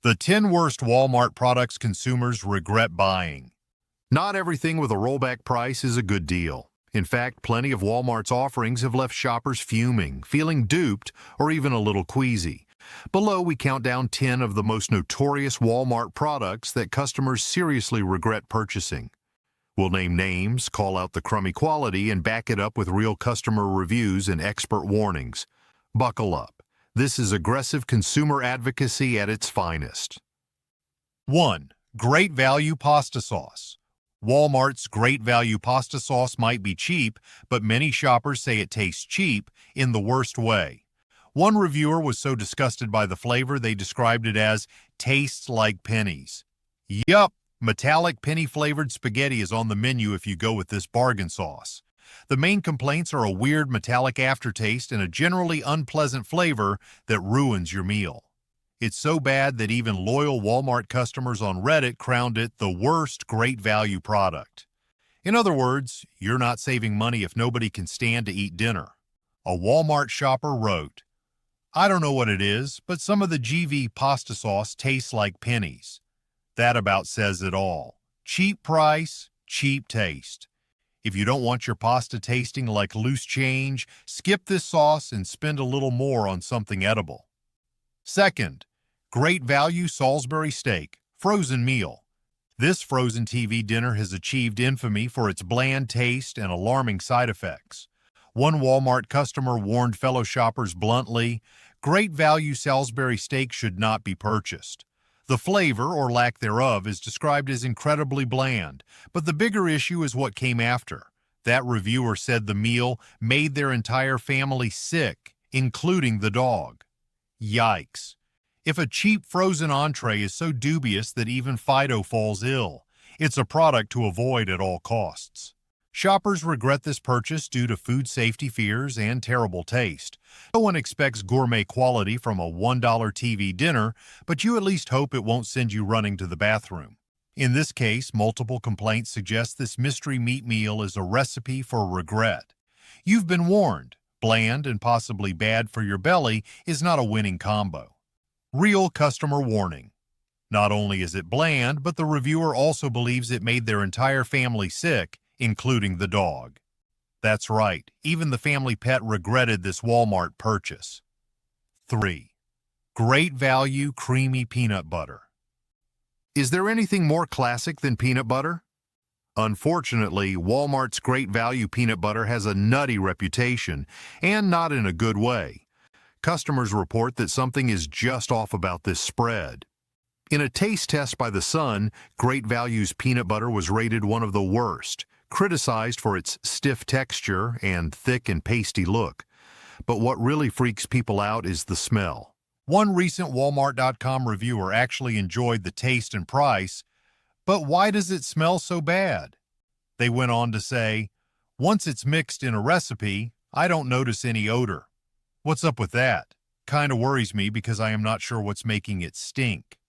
The 10 worst Walmart products consumers regret buying. Not everything with a rollback price is a good deal. In fact, plenty of Walmart's offerings have left shoppers fuming, feeling duped, or even a little queasy. Below, we count down 10 of the most notorious Walmart products that customers seriously regret purchasing. We'll name names, call out the crummy quality, and back it up with real customer reviews and expert warnings. Buckle up. This is aggressive consumer advocacy at its finest. 1. Great Value Pasta Sauce. Walmart's Great Value Pasta Sauce might be cheap, but many shoppers say it tastes cheap in the worst way. One reviewer was so disgusted by the flavor they described it as tastes like pennies. Yup, metallic penny-flavored spaghetti is on the menu if you go with this bargain sauce. The main complaints are a weird metallic aftertaste and a generally unpleasant flavor that ruins your meal. It's so bad that even loyal Walmart customers on Reddit crowned it the worst Great Value product. In other words, you're not saving money if nobody can stand to eat dinner. A Walmart shopper wrote, "I don't know what it is, but some of the GV pasta sauce tastes like pennies. That about says it all. Cheap price, cheap taste. If you don't want your pasta tasting like loose change, skip this sauce and spend a little more on something edible." Second, Great Value Salisbury Steak, frozen meal. This frozen TV dinner has achieved infamy for its bland taste and alarming side effects. One Walmart customer warned fellow shoppers bluntly, Great Value Salisbury Steak should not be purchased. The flavor, or lack thereof, is described as incredibly bland, but the bigger issue is what came after. That reviewer said the meal made their entire family sick, including the dog. Yikes. If a cheap frozen entree is so dubious that even Fido falls ill, it's a product to avoid at all costs. Shoppers regret this purchase due to food safety fears and terrible taste. No one expects gourmet quality from a $1 TV dinner, but you at least hope it won't send you running to the bathroom. In this case, multiple complaints suggest this mystery meat meal is a recipe for regret. You've been warned. Bland and possibly bad for your belly is not a winning combo. Real customer warning. Not only is it bland, but the reviewer also believes it made their entire family sick, including the dog. That's right, even the family pet regretted this Walmart purchase. 3. Great Value Creamy Peanut Butter. Is there anything more classic than peanut butter? Unfortunately, Walmart's Great Value peanut butter has a nutty reputation, and not in a good way. Customers report that something is just off about this spread. In a taste test by The Sun, Great Value's peanut butter was rated one of the worst, criticized for its stiff texture and thick and pasty look. But what really freaks people out is the smell. One recent Walmart.com reviewer actually enjoyed the taste and price, but why does it smell so bad? They went on to say, once it's mixed in a recipe, I don't notice any odor. What's up with that? Kinda worries me because I am not sure what's making it stink.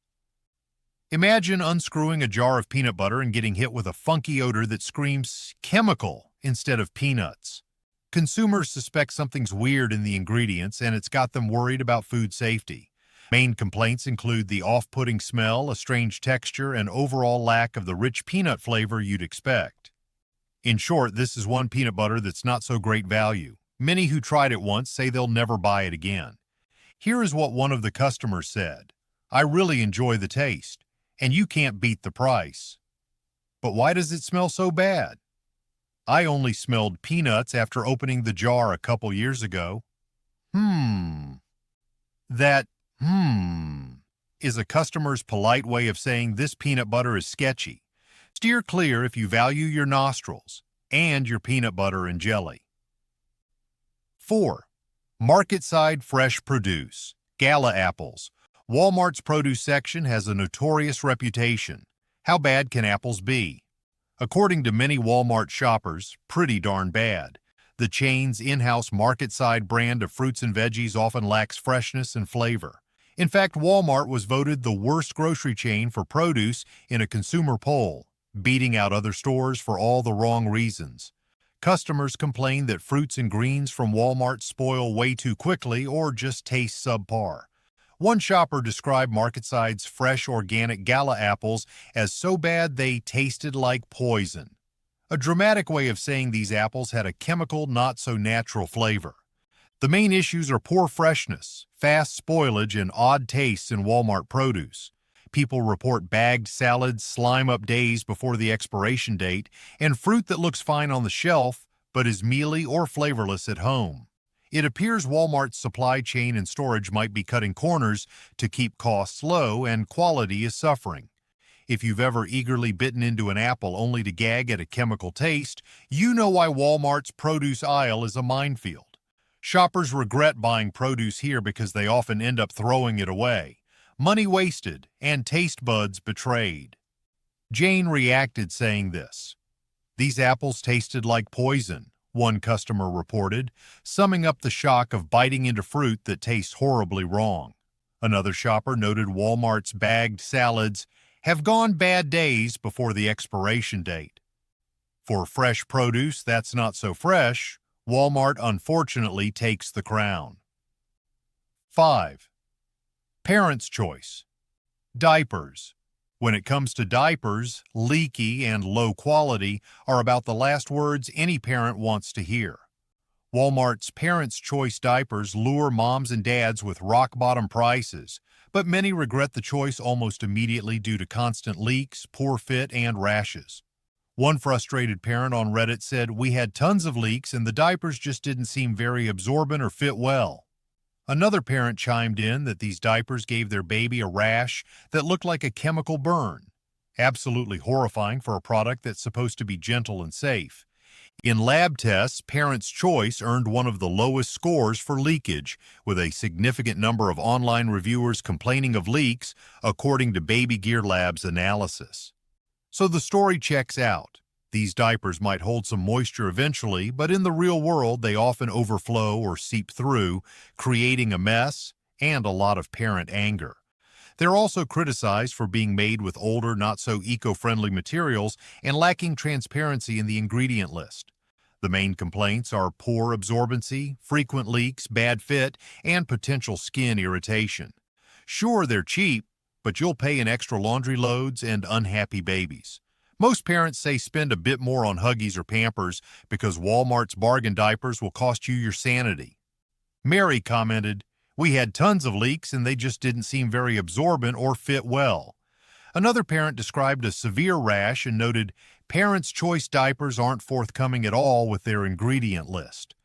Imagine unscrewing a jar of peanut butter and getting hit with a funky odor that screams chemical instead of peanuts. Consumers suspect something's weird in the ingredients, and it's got them worried about food safety. Main complaints include the off-putting smell, a strange texture, and overall lack of the rich peanut flavor you'd expect. In short, this is one peanut butter that's not so great value. Many who tried it once say they'll never buy it again. Here is what one of the customers said. I really enjoy the taste, and you can't beat the price. But why does it smell so bad? I only smelled peanuts after opening the jar a couple years ago. That is a customer's polite way of saying this peanut butter is sketchy. Steer clear if you value your nostrils and your peanut butter and jelly. 4. Market-side fresh produce. Gala apples. Walmart's produce section has a notorious reputation. How bad can apples be? According to many Walmart shoppers, pretty darn bad. The chain's in-house market-side brand of fruits and veggies often lacks freshness and flavor. In fact, Walmart was voted the worst grocery chain for produce in a consumer poll, beating out other stores for all the wrong reasons. Customers complain that fruits and greens from Walmart spoil way too quickly or just taste subpar. One shopper described Marketside's fresh organic gala apples as so bad they tasted like poison. A dramatic way of saying these apples had a chemical, not-so-natural flavor. The main issues are poor freshness, fast spoilage, and odd tastes in Walmart produce. People report bagged salads slime up days before the expiration date, and fruit that looks fine on the shelf but is mealy or flavorless at home. It appears Walmart's supply chain and storage might be cutting corners to keep costs low, and quality is suffering. If you've ever eagerly bitten into an apple only to gag at a chemical taste, you know why Walmart's produce aisle is a minefield. Shoppers regret buying produce here because they often end up throwing it away. Money wasted and taste buds betrayed. Jane reacted saying this: "These apples tasted like poison," one customer reported, summing up the shock of biting into fruit that tastes horribly wrong. Another shopper noted Walmart's bagged salads have gone bad days before the expiration date. For fresh produce that's not so fresh, Walmart unfortunately takes the crown. 5. Parents' choice. Diapers. When it comes to diapers, leaky and low quality are about the last words any parent wants to hear. Walmart's Parents' Choice diapers lure moms and dads with rock-bottom prices, but many regret the choice almost immediately due to constant leaks, poor fit, and rashes. One frustrated parent on Reddit said, "We had tons of leaks and the diapers just didn't seem very absorbent or fit well." Another parent chimed in that these diapers gave their baby a rash that looked like a chemical burn. Absolutely horrifying for a product that's supposed to be gentle and safe. In lab tests, Parents' Choice earned one of the lowest scores for leakage, with a significant number of online reviewers complaining of leaks, according to Baby Gear Lab's analysis. So the story checks out. These diapers might hold some moisture eventually, but in the real world they often overflow or seep through, creating a mess and a lot of parent anger. They're also criticized for being made with older, not-so-eco-friendly materials and lacking transparency in the ingredient list. The main complaints are poor absorbency, frequent leaks, bad fit, and potential skin irritation. Sure, they're cheap, but you'll pay in extra laundry loads and unhappy babies. Most parents say spend a bit more on Huggies or Pampers because Walmart's bargain diapers will cost you your sanity. Mary commented, "We had tons of leaks and they just didn't seem very absorbent or fit well." Another parent described a severe rash and noted, "Parents' Choice diapers aren't forthcoming at all with their ingredient list."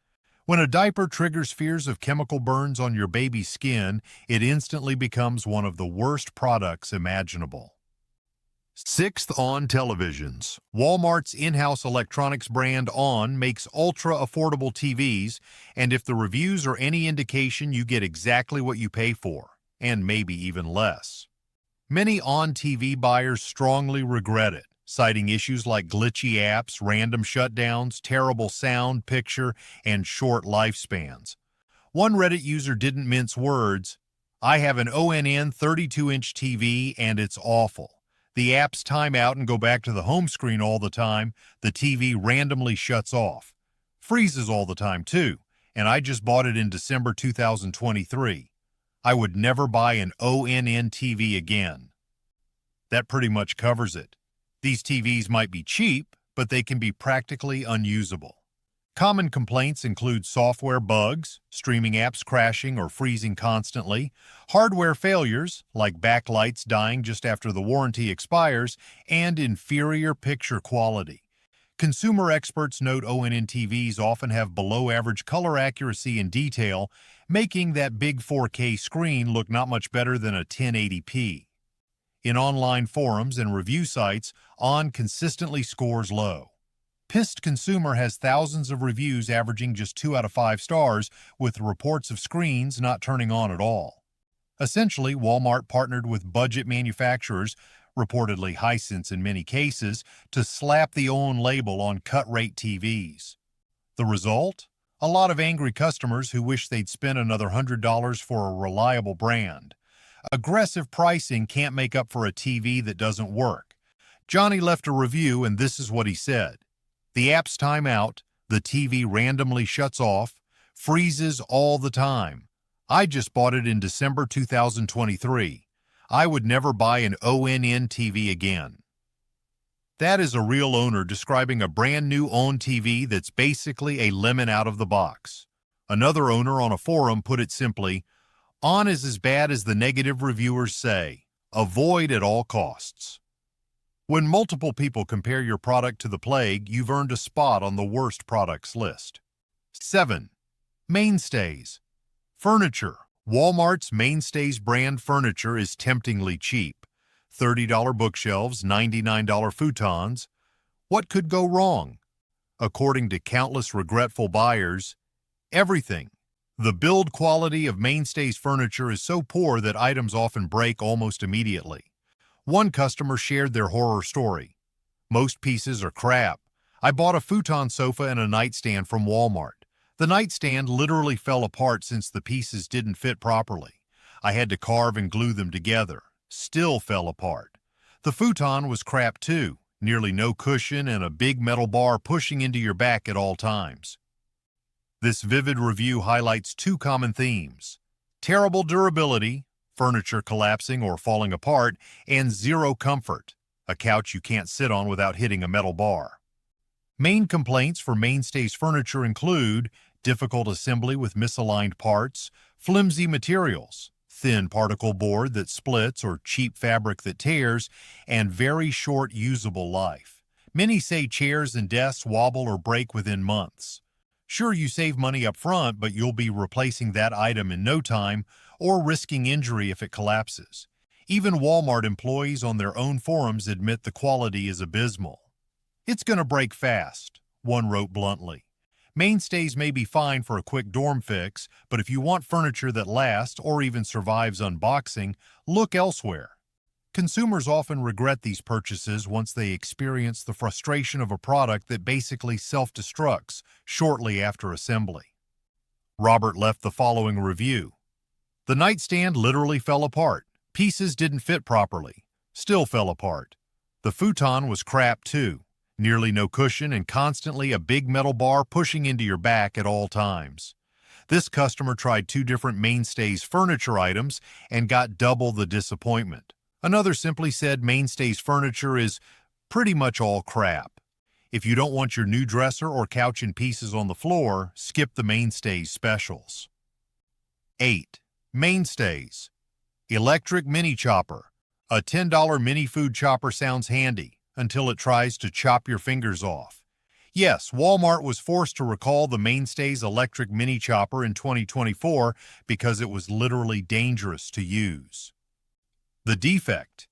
When a diaper triggers fears of chemical burns on your baby's skin, it instantly becomes one of the worst products imaginable. 6th, ON televisions. Walmart's in-house electronics brand ON makes ultra-affordable TVs, and if the reviews are any indication, you get exactly what you pay for, and maybe even less. Many ON TV buyers strongly regret it, citing issues like glitchy apps, random shutdowns, terrible sound, picture, and short lifespans. One Reddit user didn't mince words, "I have an ONN 32-inch TV and it's awful. The apps time out and go back to the home screen all the time. The TV randomly shuts off. Freezes all the time too, and I just bought it in December 2023. I would never buy an ONN TV again." That pretty much covers it. These TVs might be cheap, but they can be practically unusable. Common complaints include software bugs, streaming apps crashing or freezing constantly, hardware failures, like backlights dying just after the warranty expires, and inferior picture quality. Consumer experts note ONN TVs often have below-average color accuracy and detail, making that big 4K screen look not much better than a 1080p. In online forums and review sites, ON consistently scores low. Pissed Consumer has thousands of reviews averaging just 2 out of 5 stars, with reports of screens not turning on at all. Essentially, Walmart partnered with budget manufacturers, reportedly Hisense in many cases, to slap the ON label on cut-rate TVs. The result? A lot of angry customers who wish they'd spent another $100 for a reliable brand. Aggressive pricing can't make up for a TV that doesn't work. Johnny left a review and this is what he said. "The apps time out, the TV randomly shuts off, freezes all the time. I just bought it in December 2023. I would never buy an ONN TV again. That is a real owner describing a brand new ONN TV that's basically a lemon out of the box. Another owner on a forum put it simply, ONN is as bad as the negative reviewers say. Avoid at all costs. When multiple people compare your product to the plague, you've earned a spot on the worst products list. 7. Mainstays. Furniture. Walmart's Mainstays brand furniture is temptingly cheap. $30 bookshelves, $99 futons. What could go wrong? According to countless regretful buyers, everything. The build quality of Mainstays furniture is so poor that items often break almost immediately. One customer shared their horror story. Most pieces are crap. I bought a futon sofa and a nightstand from Walmart. The nightstand literally fell apart since the pieces didn't fit properly. I had to carve and glue them together. Still fell apart. The futon was crap too. Nearly no cushion and a big metal bar pushing into your back at all times. This vivid review highlights two common themes: terrible durability, furniture collapsing or falling apart, and zero comfort, a couch you can't sit on without hitting a metal bar. Main complaints for Mainstays furniture include difficult assembly with misaligned parts, flimsy materials, thin particle board that splits or cheap fabric that tears, and very short usable life. Many say chairs and desks wobble or break within months. Sure, you save money up front, but you'll be replacing that item in no time or risking injury if it collapses. Even Walmart employees on their own forums admit the quality is abysmal. It's going to break fast, one wrote bluntly. Mainstays may be fine for a quick dorm fix, but if you want furniture that lasts or even survives unboxing, look elsewhere. Consumers often regret these purchases once they experience the frustration of a product that basically self-destructs shortly after assembly. Robert left the following review. The nightstand literally fell apart. Pieces didn't fit properly. Still fell apart. The futon was crap too. Nearly no cushion and constantly a big metal bar pushing into your back at all times. This customer tried 2 different Mainstays furniture items and got double the disappointment. Another simply said Mainstays furniture is pretty much all crap. If you don't want your new dresser or couch in pieces on the floor, skip the Mainstays specials. 8. Mainstays. Electric mini chopper. A $10 mini food chopper sounds handy until it tries to chop your fingers off. Yes, Walmart was forced to recall the Mainstays electric mini chopper in 2024 because it was literally dangerous to use. The defect.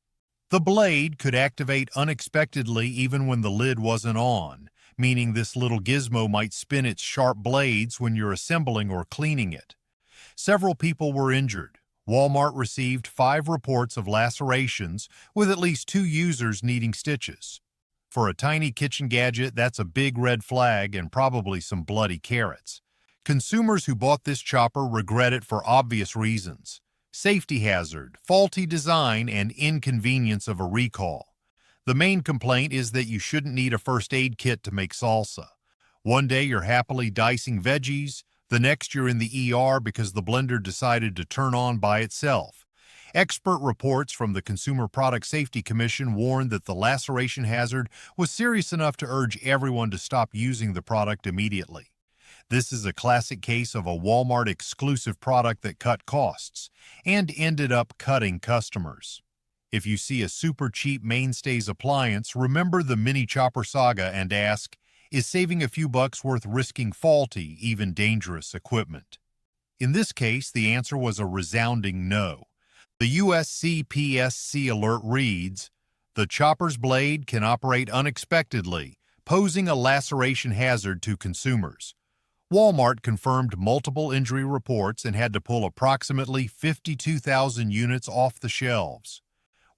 The blade could activate unexpectedly even when the lid wasn't on, meaning this little gizmo might spin its sharp blades when you're assembling or cleaning it. Several people were injured. Walmart received 5 reports of lacerations, with at least 2 users needing stitches. For a tiny kitchen gadget, that's a big red flag and probably some bloody carrots. Consumers who bought this chopper regret it for obvious reasons: safety hazard, faulty design, and inconvenience of a recall. The main complaint is that you shouldn't need a first aid kit to make salsa. One day you're happily dicing veggies, the next you're in the ER because the blender decided to turn on by itself. Expert reports from the Consumer Product Safety Commission warned that the laceration hazard was serious enough to urge everyone to stop using the product immediately. This is a classic case of a Walmart exclusive product that cut costs and ended up cutting customers. If you see a super cheap Mainstays appliance, remember the mini chopper saga and ask, is saving a few bucks worth risking faulty, even dangerous equipment? In this case, the answer was a resounding no. The USCPSC alert reads, the chopper's blade can operate unexpectedly, posing a laceration hazard to consumers. Walmart confirmed multiple injury reports and had to pull approximately 52,000 units off the shelves.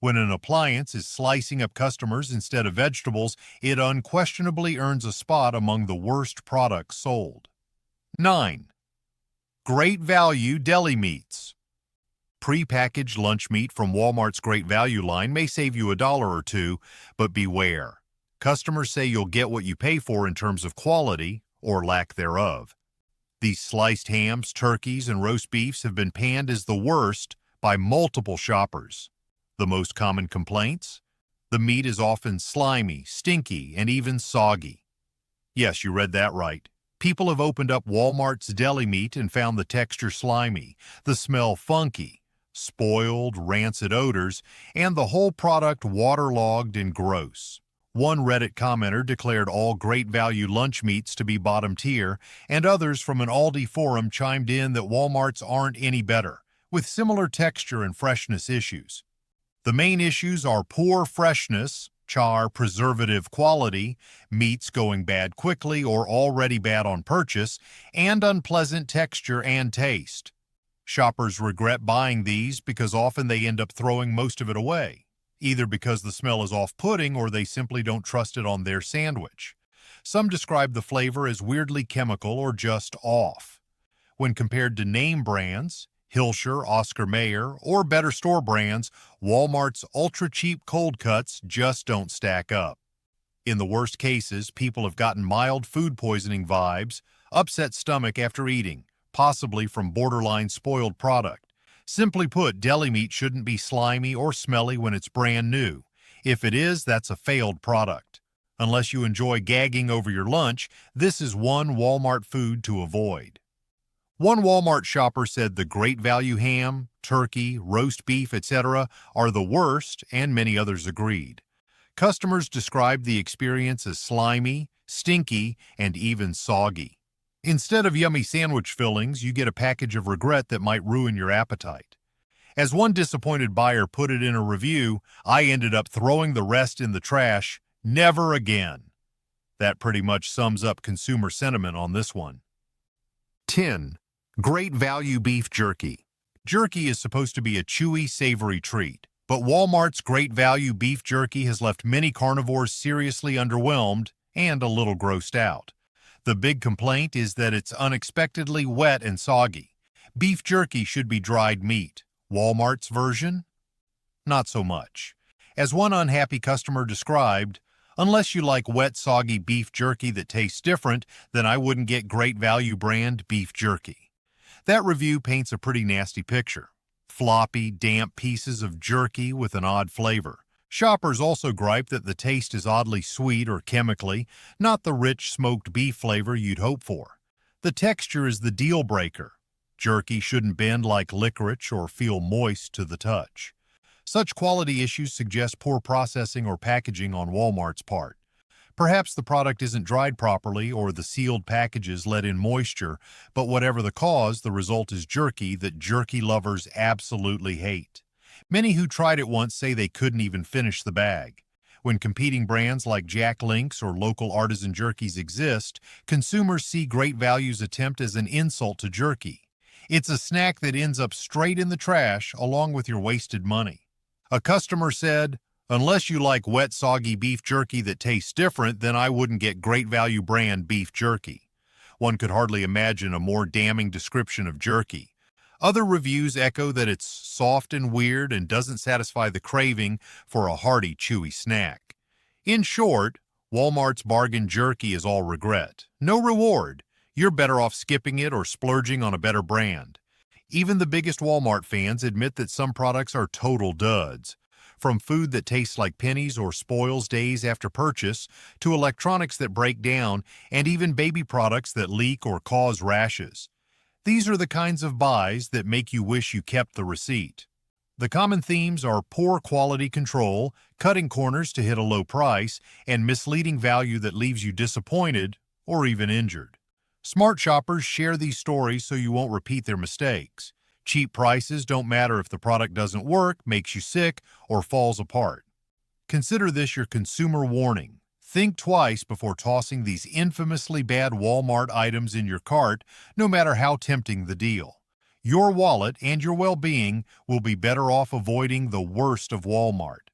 When an appliance is slicing up customers instead of vegetables, it unquestionably earns a spot among the worst products sold. 9. Great Value Deli Meats. Pre-packaged lunch meat from Walmart's Great Value line may save you $1 or $2, but beware. Customers say you'll get what you pay for in terms of quality or lack thereof. These sliced hams, turkeys, and roast beefs have been panned as the worst by multiple shoppers. The most common complaints? The meat is often slimy, stinky, and even soggy. Yes, you read that right. People have opened up Walmart's deli meat and found the texture slimy, the smell funky, spoiled, rancid odors, and the whole product waterlogged and gross. One Reddit commenter declared all Great Value lunch meats to be bottom tier, and others from an Aldi forum chimed in that Walmart's aren't any better, with similar texture and freshness issues. The main issues are poor freshness, char, preservative quality, meats going bad quickly or already bad on purchase, and unpleasant texture and taste. Shoppers regret buying these because often they end up throwing most of it away, either because the smell is off-putting or they simply don't trust it on their sandwich. Some describe the flavor as weirdly chemical or just off. When compared to name brands, Hilscher, Oscar Mayer, or better store brands, Walmart's ultra-cheap cold cuts just don't stack up. In the worst cases, people have gotten mild food poisoning vibes, upset stomach after eating, possibly from borderline spoiled product. Simply put, deli meat shouldn't be slimy or smelly when it's brand new. If it is, that's a failed product. Unless you enjoy gagging over your lunch, this is one Walmart food to avoid. One Walmart shopper said the Great Value ham, turkey, roast beef, etc. are the worst, and many others agreed. Customers described the experience as slimy, stinky, and even soggy. Instead of yummy sandwich fillings, you get a package of regret that might ruin your appetite. As one disappointed buyer put it in a review, "I ended up throwing the rest in the trash. Never again." That pretty much sums up consumer sentiment on this one. 10. Great Value beef jerky. Jerky is supposed to be a chewy, savory treat, but Walmart's Great Value beef jerky has left many carnivores seriously underwhelmed and a little grossed out. The big complaint is that it's unexpectedly wet and soggy. Beef jerky should be dried meat. Walmart's version? Not so much. As one unhappy customer described, "Unless you like wet, soggy beef jerky that tastes different, then I wouldn't get Great Value brand beef jerky." That review paints a pretty nasty picture. Floppy, damp pieces of jerky with an odd flavor. Shoppers also gripe that the taste is oddly sweet or chemically, not the rich smoked beef flavor you'd hope for. The texture is the deal breaker. Jerky shouldn't bend like licorice or feel moist to the touch. Such quality issues suggest poor processing or packaging on Walmart's part. Perhaps the product isn't dried properly or the sealed packages let in moisture, but whatever the cause, the result is jerky that jerky lovers absolutely hate. Many who tried it once say they couldn't even finish the bag. When competing brands like Jack Link's or local artisan jerkies exist, consumers see Great Value's attempt as an insult to jerky. It's a snack that ends up straight in the trash along with your wasted money. A customer said, "Unless you like wet, soggy beef jerky that tastes different, then I wouldn't get Great Value brand beef jerky." One could hardly imagine a more damning description of jerky. Other reviews echo that it's soft and weird and doesn't satisfy the craving for a hearty, chewy snack. In short, Walmart's bargain jerky is all regret. No reward. You're better off skipping it or splurging on a better brand. Even the biggest Walmart fans admit that some products are total duds. From food that tastes like pennies or spoils days after purchase, to electronics that break down, and even baby products that leak or cause rashes. These are the kinds of buys that make you wish you kept the receipt. The common themes are poor quality control, cutting corners to hit a low price, and misleading value that leaves you disappointed or even injured. Smart shoppers share these stories so you won't repeat their mistakes. Cheap prices don't matter if the product doesn't work, makes you sick, or falls apart. Consider this your consumer warning. Think twice before tossing these infamously bad Walmart items in your cart, no matter how tempting the deal. Your wallet and your well-being will be better off avoiding the worst of Walmart.